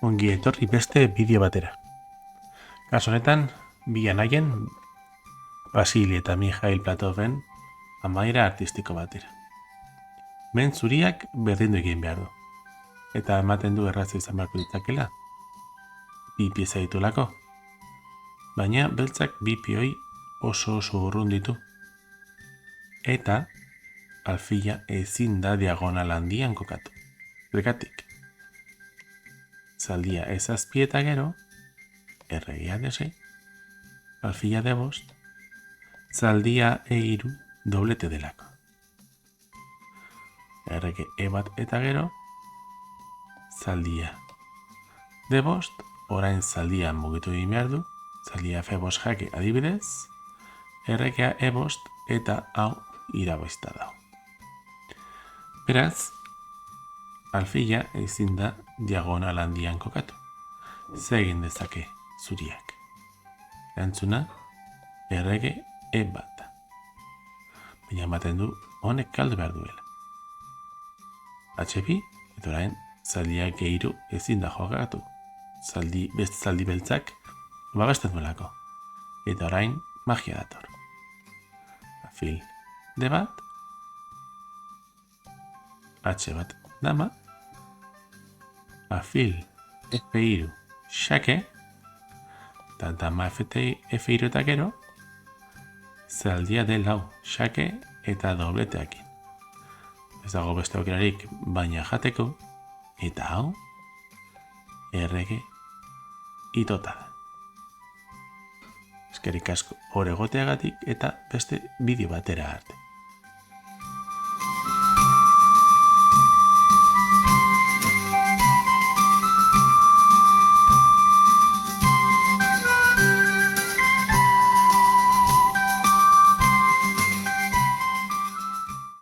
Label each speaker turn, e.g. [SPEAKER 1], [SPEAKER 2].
[SPEAKER 1] ongi etorri beste bideo batera. Kaso honetan, bi anaien, Vasili eta Mikhail Platoven amaiera artistiko batera. Men zuriak berdindu egin behar du, eta ematen du erraza izan beharko ditzakela, bi pieza ditulako, baina beltzak bi pioi oso urrun ditu, eta alfila ezin da diagonal handian kokatu. Zergatik, zaldia ez azpi eta gero, erregia de 6, alfila de 5, zaldia E3 doblete delako. Errege E1 eta gero, zaldia de 5, orain zaldia mugitu egin behar du, zaldia F5 jake adibidez, erregea E5 eta hau irabazta dago. Beraz, alfila ezin da diagonal handian kokatu. Ze egin dezake zuriak? Erantzuna, errege E1. Baina ematen du honek kaldu behar duela. H2, eta orain zaldia G3 ezin da jokatu. Beste zaldi beltzak babesten duelako. Eta orain magia dator. Alfil D1, H1 dama, alfil F3 xake, eta dama F3 eta gero, zaldia D4 xake eta dobleteakin. Ez dago beste aukerarik baina jateko, eta hau errege itota da. Eskerrik asko hor egoteagatik eta beste bideo batera arte.